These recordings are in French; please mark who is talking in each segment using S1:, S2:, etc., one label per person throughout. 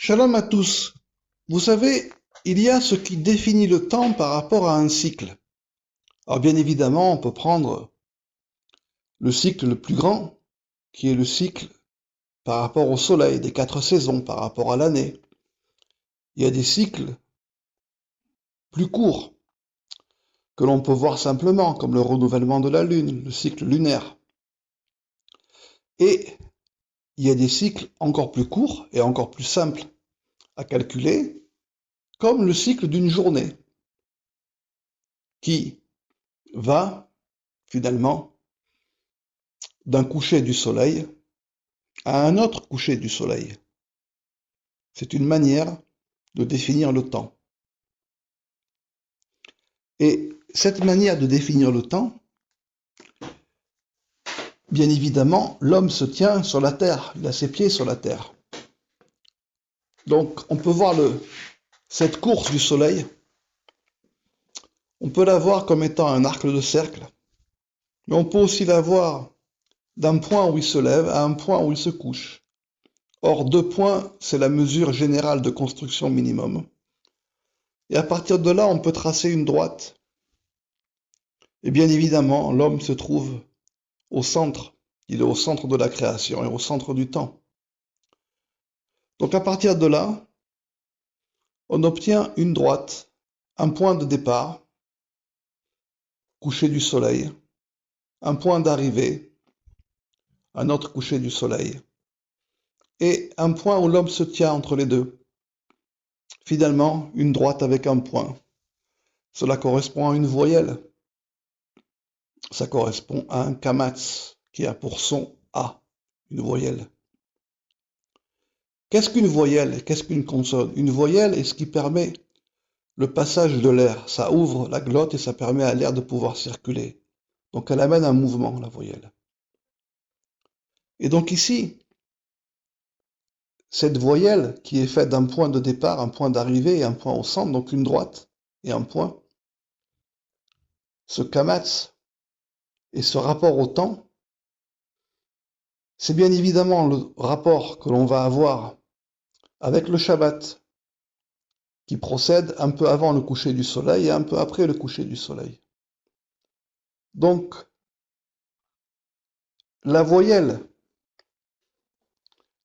S1: Shalom à tous. Vous savez, il y a ce qui définit le temps par rapport à un cycle. Alors bien évidemment, on peut prendre le cycle le plus grand, qui est le cycle par rapport au soleil, des 4 saisons, par rapport à l'année. Il y a des cycles plus courts, que l'on peut voir simplement, comme le renouvellement de la Lune, le cycle lunaire. Et il y a des cycles encore plus courts et encore plus simples à calculer, comme le cycle d'une journée, qui va finalement d'un coucher du soleil à un autre coucher du soleil. C'est une manière de définir le temps. Et cette manière de définir le temps, bien évidemment, l'homme se tient sur la terre, il a ses pieds sur la terre. Donc on peut voir cette course du soleil, on peut la voir comme étant un arc de cercle, mais on peut aussi la voir d'un point où il se lève à un point où il se couche. Or, 2 points, c'est la mesure générale de construction minimum. Et à partir de là, on peut tracer une droite. Et bien évidemment, l'homme se trouve au centre. Il est au centre de la création et au centre du temps. Donc à partir de là, on obtient une droite, un point de départ, coucher du soleil, un point d'arrivée, un autre coucher du soleil, et un point où l'homme se tient entre les deux. Finalement, une droite avec un point. Cela correspond à une voyelle. Ça correspond à un kamatz, qui a pour son A, une voyelle. Qu'est-ce qu'une voyelle? Qu'est-ce qu'une consonne? Une voyelle est ce qui permet le passage de l'air. Ça ouvre la glotte et ça permet à l'air de pouvoir circuler. Donc elle amène un mouvement, la voyelle. Et donc ici, cette voyelle qui est faite d'un point de départ, un point d'arrivée et un point au centre, donc une droite et un point, ce kamatz et ce rapport au temps, c'est bien évidemment le rapport que l'on va avoir avec le Shabbat, qui procède un peu avant le coucher du soleil et un peu après le coucher du soleil. Donc, la voyelle,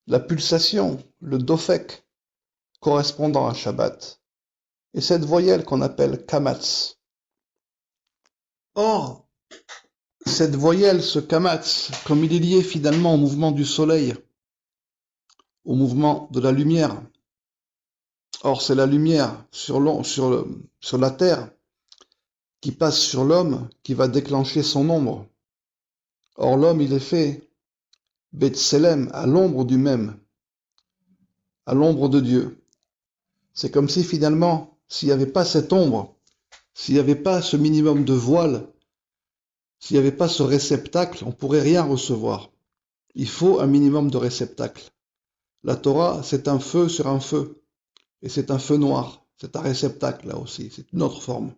S1: la pulsation, le dofek, correspondant à Shabbat, et cette voyelle qu'on appelle kamatz. Or, cette voyelle, ce kamatz, comme il est lié finalement au mouvement du soleil, au mouvement de la lumière, or c'est la lumière sur la terre qui passe sur l'homme qui va déclencher son ombre. Or l'homme, il est fait B'Tselem, à l'ombre du même, à l'ombre de Dieu. C'est comme si finalement, s'il n'y avait pas cette ombre, s'il n'y avait pas ce minimum de voile, s'il n'y avait pas ce réceptacle, on ne pourrait rien recevoir. Il faut un minimum de réceptacle. La Torah, c'est un feu sur un feu, et c'est un feu noir, c'est un réceptacle là aussi, c'est une autre forme.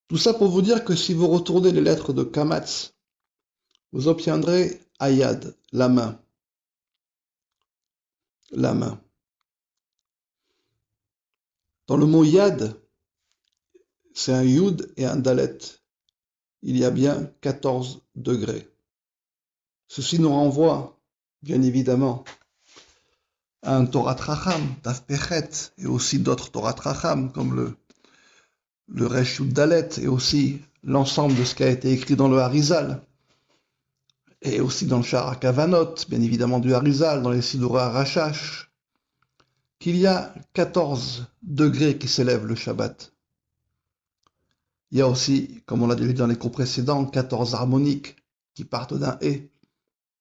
S1: Tout ça pour vous dire que si vous retournez les lettres de Kamatz, vous obtiendrez Ayad, la main. La main. Dans le mot Yad, c'est un Yud et un Dalet. Il y a bien 14 degrés. Ceci nous renvoie, bien évidemment, à un Torah Tracham, Daf Pechet, et aussi d'autres Torah Tracham, comme le Resh Yud Dalet, et aussi l'ensemble de ce qui a été écrit dans le Harizal, et aussi dans le Shara Kavanot, bien évidemment du Harizal, dans les Sidura Rashash, qu'il y a 14 degrés qui s'élèvent le Shabbat. Il y a aussi, comme on l'a dit dans les cours précédents, 14 harmoniques qui partent d'un et,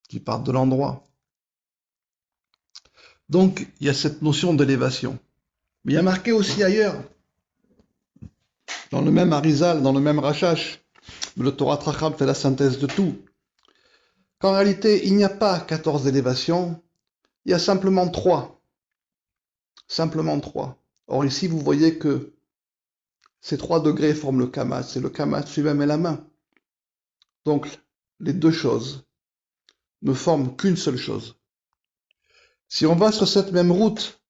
S1: qui partent de l'endroit. Donc, il y a cette notion d'élévation. Mais il y a marqué aussi ailleurs, dans le même Harizal, dans le même Rashash, le Torah Tracham fait la synthèse de tout, qu'en réalité, il n'y a pas 14 élévations, il y a simplement 3. Simplement 3. Or ici, vous voyez que ces 3 degrés forment le kamatz, et le kamatz lui-même est la main. Donc, les deux choses ne forment qu'une seule chose. Si on va sur cette même route,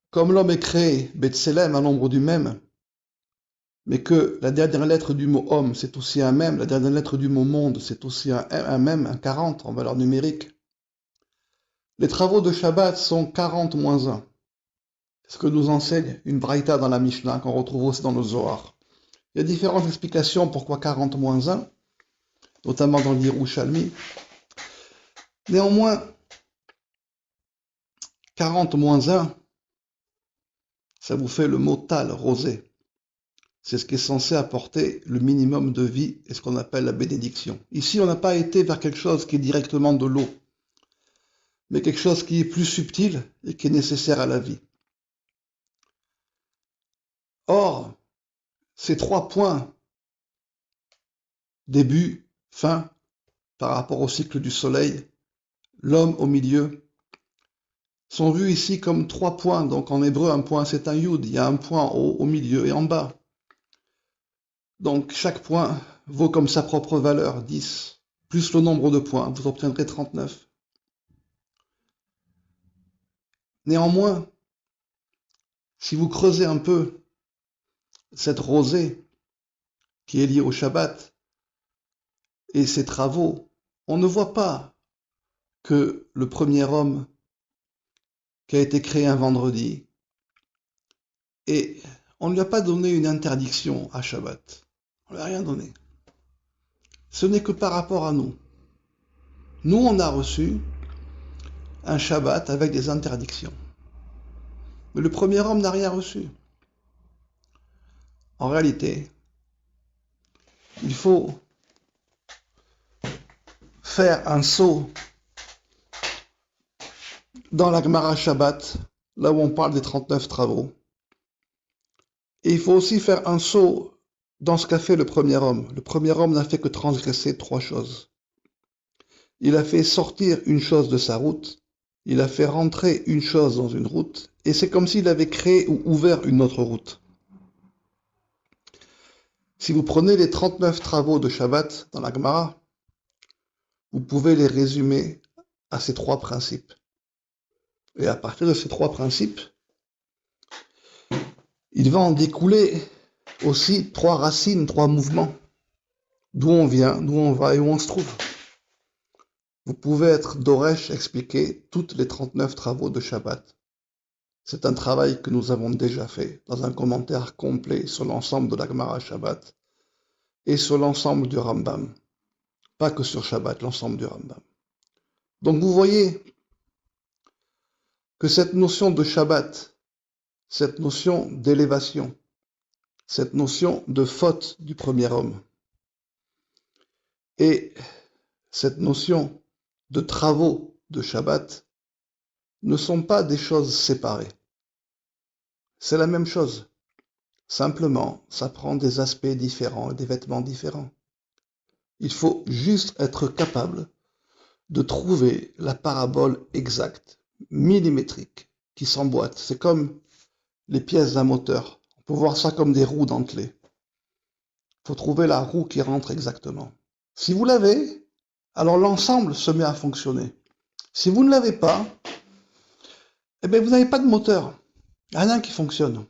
S1: comme l'homme est créé, B'Tselem, à l'ombre du même, mais que la dernière lettre du mot homme, c'est aussi un même, la dernière lettre du mot monde, c'est aussi un même, un 40 en valeur numérique. Les travaux de Shabbat sont 40 moins 1. C'est ce que nous enseigne une braïta dans la Mishnah, qu'on retrouve aussi dans le Zohar. Il y a différentes explications pourquoi 40 moins 1, notamment dans l'Yerushalmi. Néanmoins, 40 moins 1, ça vous fait le mot tal, rosé. C'est ce qui est censé apporter le minimum de vie et ce qu'on appelle la bénédiction. Ici, on n'a pas été vers quelque chose qui est directement de l'eau, mais quelque chose qui est plus subtil et qui est nécessaire à la vie. Or, ces 3 points, début, fin, par rapport au cycle du soleil, l'homme au milieu, sont vus ici comme 3 points. Donc en hébreu, un point c'est un yud, il y a un point en haut, au milieu et en bas. Donc chaque point vaut comme sa propre valeur, 10, plus le nombre de points, vous obtiendrez 39. Néanmoins, si vous creusez un peu cette rosée qui est liée au Shabbat et ses travaux, on ne voit pas que le premier homme qui a été créé un vendredi, et on ne lui a pas donné une interdiction à Shabbat. On ne lui a rien donné. Ce n'est que par rapport à nous. Nous, on a reçu un Shabbat avec des interdictions. Mais le premier homme n'a rien reçu. En réalité, il faut faire un saut dans la Gemara Shabbat, là où on parle des 39 travaux. Et il faut aussi faire un saut dans ce qu'a fait le premier homme. Le premier homme n'a fait que transgresser 3 choses. Il a fait sortir une chose de sa route, il a fait rentrer une chose dans une route, et c'est comme s'il avait créé ou ouvert une autre route. Si vous prenez les 39 travaux de Shabbat dans la Gemara, vous pouvez les résumer à ces 3 principes. Et à partir de ces 3 principes, il va en découler aussi 3 racines, 3 mouvements. D'où on vient, d'où on va et où on se trouve. Vous pouvez être Doresh, expliquer toutes les 39 travaux de Shabbat. C'est un travail que nous avons déjà fait dans un commentaire complet sur l'ensemble de la Gemara Shabbat et sur l'ensemble du Rambam. Pas que sur Shabbat, l'ensemble du Rambam. Donc vous voyez que cette notion de Shabbat, cette notion d'élévation, cette notion de faute du premier homme et cette notion de travaux de Shabbat ne sont pas des choses séparées. C'est la même chose. Simplement, ça prend des aspects différents et des vêtements différents. Il faut juste être capable de trouver la parabole exacte, millimétrique, qui s'emboîte. C'est comme les pièces d'un moteur. On peut voir ça comme des roues dentelées. Il faut trouver la roue qui rentre exactement. Si vous l'avez, alors l'ensemble se met à fonctionner. Si vous ne l'avez pas, eh bien vous n'avez pas de moteur. Il n'y a rien qui fonctionne.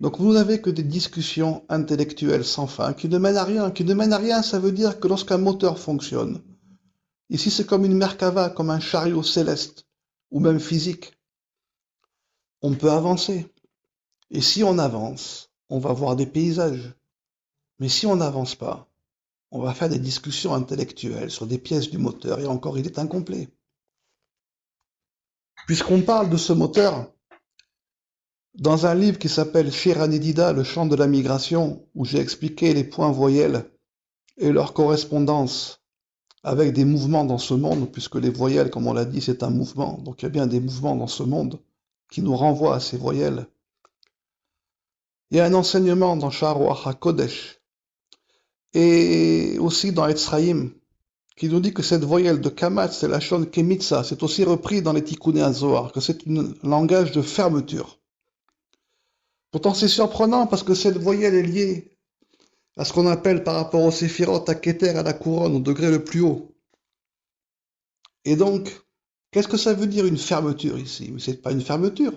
S1: Donc vous n'avez que des discussions intellectuelles sans fin qui ne mènent à rien. Qui ne mènent à rien, ça veut dire que lorsqu'un moteur fonctionne, ici c'est comme une Merkava, comme un chariot céleste, ou même physique, on peut avancer. Et si on avance, on va voir des paysages. Mais si on n'avance pas, on va faire des discussions intellectuelles sur des pièces du moteur, et encore il est incomplet. Puisqu'on parle de ce moteur, dans un livre qui s'appelle Shir Hanedida, le chant de la migration, où j'ai expliqué les points voyelles et leur correspondance avec des mouvements dans ce monde, puisque les voyelles, comme on l'a dit, c'est un mouvement, donc il y a bien des mouvements dans ce monde qui nous renvoient à ces voyelles. Il y a un enseignement dans Sha'ar HaKodesh et aussi dans Etzraïm qui nous dit que cette voyelle de Kamat, c'est la Shon Kemitsa, c'est aussi repris dans les Tikkuné HaZohar, que c'est un langage de fermeture. Pourtant, c'est surprenant parce que cette voyelle est liée à ce qu'on appelle par rapport au Séphirot, à Keter, à la couronne, au degré le plus haut. Et donc, Qu'est-ce que ça veut dire une fermeture ici? Mais c'est pas une fermeture.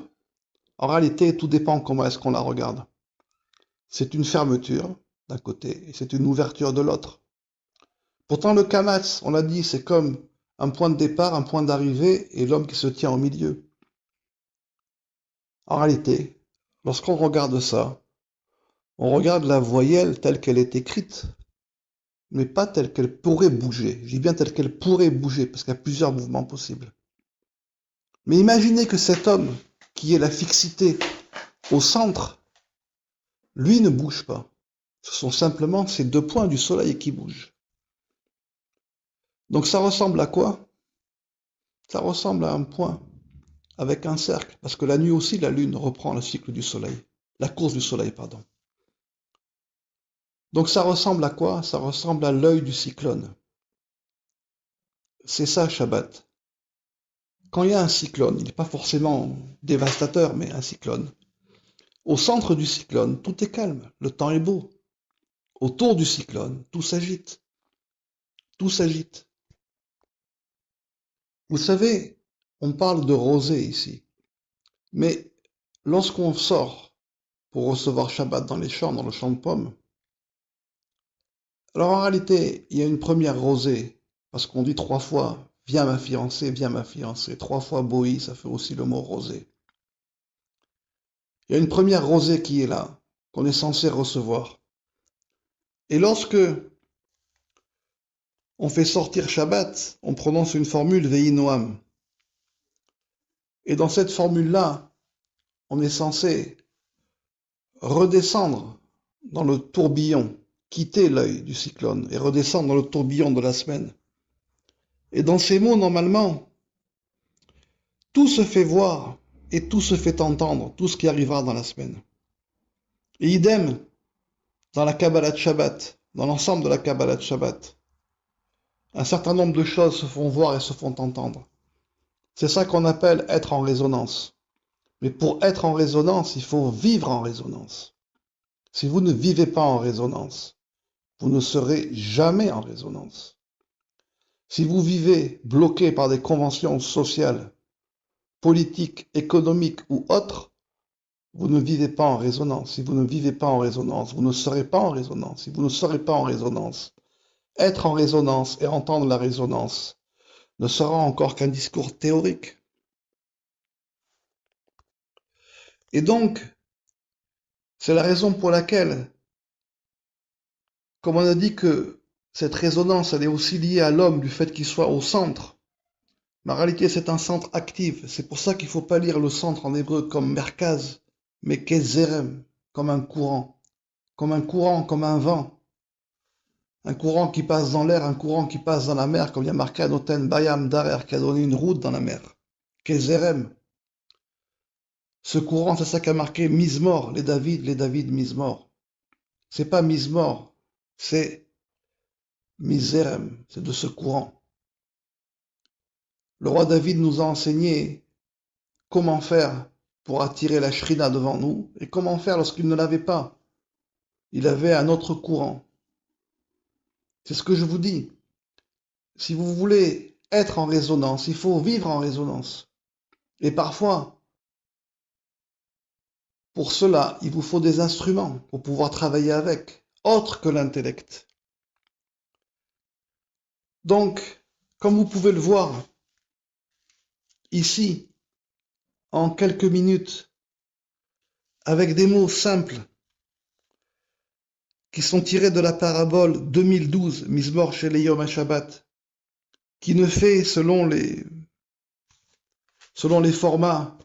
S1: En réalité, tout dépend comment est-ce qu'on la regarde. C'est une fermeture d'un côté et c'est une ouverture de l'autre. Pourtant, le Kamatz, on l'a dit, c'est comme un point de départ, un point d'arrivée et l'homme qui se tient au milieu. En réalité, lorsqu'on regarde ça, on regarde la voyelle telle qu'elle est écrite, mais pas telle qu'elle pourrait bouger. Je dis bien telle qu'elle pourrait bouger, parce qu'il y a plusieurs mouvements possibles. Mais imaginez que cet homme, qui est la fixité au centre, lui ne bouge pas. Ce sont simplement ces deux points du soleil qui bougent. Donc ça ressemble à quoi? Ça ressemble à un point avec un cercle, parce que la nuit aussi, la lune reprend le cycle du soleil, la course du soleil, pardon. Donc ça ressemble à quoi? Ça ressemble à l'œil du cyclone. C'est ça, Shabbat. Quand il y a un cyclone, il n'est pas forcément dévastateur, mais un cyclone. Au centre du cyclone, tout est calme, le temps est beau. Autour du cyclone, tout s'agite. Tout s'agite. Vous savez, on parle de rosée ici, mais lorsqu'on sort pour recevoir Shabbat dans les champs, dans le champ de pommes, alors en réalité, il y a une première rosée, parce qu'on dit 3 fois, viens ma fiancée, viens ma fiancée. 3 fois Boï, ça fait aussi le mot rosée. Il y a une première rosée qui est là, qu'on est censé recevoir. Et lorsque on fait sortir Shabbat, on prononce une formule Vehi Noam. Et dans cette formule-là, on est censé redescendre dans le tourbillon, quitter l'œil du cyclone et redescendre dans le tourbillon de la semaine. Et dans ces mots, normalement, tout se fait voir et tout se fait entendre, tout ce qui arrivera dans la semaine. Et idem, dans la Kabbalah de Shabbat, dans l'ensemble de la Kabbalah de Shabbat, un certain nombre de choses se font voir et se font entendre. C'est ça qu'on appelle être en résonance. Mais pour être en résonance, il faut vivre en résonance. Si vous ne vivez pas en résonance, vous ne serez jamais en résonance. Si vous vivez bloqué par des conventions sociales, politiques, économiques ou autres, vous ne vivez pas en résonance. Si vous ne vivez pas en résonance, vous ne serez pas en résonance. Si vous ne serez pas en résonance, être en résonance et entendre la résonance ne sera encore qu'un discours théorique. Et donc, c'est la raison pour laquelle, comme on a dit que cette résonance, elle est aussi liée à l'homme du fait qu'il soit au centre, mais en réalité c'est un centre actif. C'est pour ça qu'il ne faut pas lire le centre en hébreu comme merkaz, mais kezerem, comme un courant, comme un vent. Un courant qui passe dans l'air, un courant qui passe dans la mer, comme il y a marqué à Noten Bayam Darer, qui a donné une route dans la mer. Kezerem. Ce courant, c'est ça qui a marqué Mizmor, les David Mizmor. C'est pas Mizmor, c'est Mizerem, c'est de ce courant. Le roi David nous a enseigné comment faire pour attirer la shrina devant nous et comment faire lorsqu'il ne l'avait pas. Il avait un autre courant. C'est ce que je vous dis. Si vous voulez être en résonance, il faut vivre en résonance. Et parfois, pour cela, il vous faut des instruments pour pouvoir travailler avec, autres que l'intellect. Donc, comme vous pouvez le voir, ici, en quelques minutes, avec des mots simples, qui sont tirés de la parabole 2012, Mizmor chez les Yom HaShabbat, qui ne fait, selon les formats,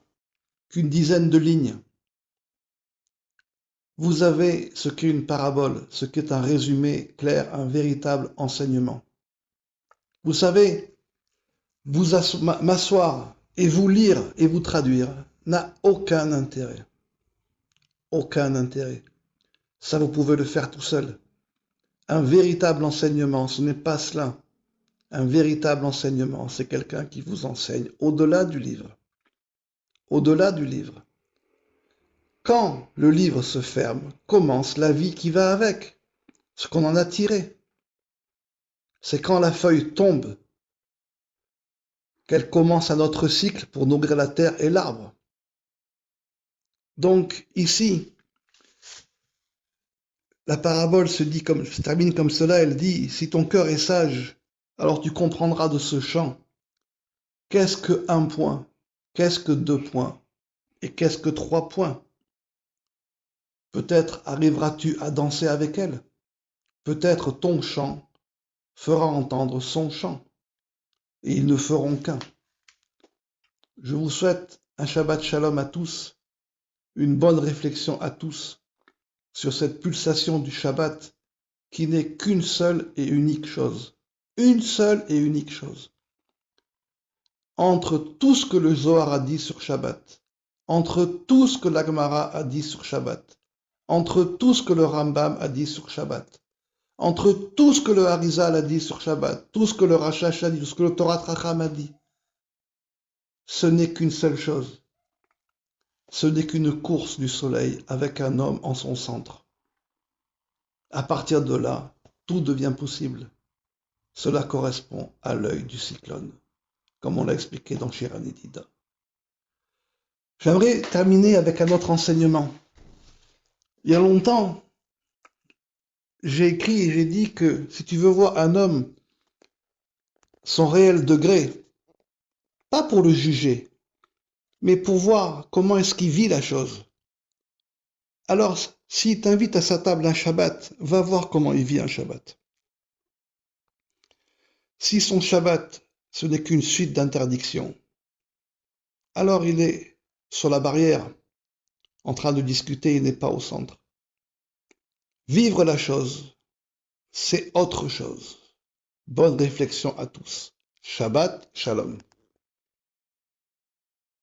S1: qu'une dizaine de lignes. Vous avez ce qu'est une parabole, ce qu'est un résumé clair, un véritable enseignement. Vous savez, m'asseoir et vous lire et vous traduire n'a aucun intérêt. Aucun intérêt. Ça, vous pouvez le faire tout seul. Un véritable enseignement, ce n'est pas cela. Un véritable enseignement, c'est quelqu'un qui vous enseigne au-delà du livre. Au-delà du livre. Quand le livre se ferme, commence la vie qui va avec, ce qu'on en a tiré. C'est quand la feuille tombe qu'elle commence un autre cycle pour nourrir la terre et l'arbre. Donc ici, la parabole se termine comme cela, elle dit, si ton cœur est sage, alors tu comprendras de ce chant. Qu'est-ce que 1 point? Qu'est-ce que 2 points? Et qu'est-ce que 3 points? Peut-être arriveras-tu à danser avec elle. Peut-être ton chant fera entendre son chant. Et ils ne feront qu'un. Je vous souhaite un Shabbat Shalom à tous, une bonne réflexion à tous sur cette pulsation du Shabbat qui n'est qu'une seule et unique chose. Une seule et unique chose. Entre tout ce que le Zohar a dit sur Shabbat, entre tout ce que la Gemara a dit sur Shabbat, entre tout ce que le Rambam a dit sur Shabbat, entre tout ce que le Harizal a dit sur Shabbat, tout ce que le Rashash a dit, tout ce que le Torah Tracham a dit, ce n'est qu'une seule chose. Ce n'est qu'une course du soleil avec un homme en son centre. À partir de là, tout devient possible. Cela correspond à l'œil du cyclone, comme on l'a expliqué dans Shirani Dida. J'aimerais terminer avec un autre enseignement. Il y a longtemps, j'ai écrit et j'ai dit que si tu veux voir un homme, son réel degré, pas pour le juger, mais pour voir comment est-ce qu'il vit la chose. Alors, s'il t'invite à sa table un Shabbat, va voir comment il vit un Shabbat. Si son Shabbat, ce n'est qu'une suite d'interdictions, alors il est sur la barrière, en train de discuter, il n'est pas au centre. Vivre la chose, c'est autre chose. Bonne réflexion à tous. Shabbat Shalom.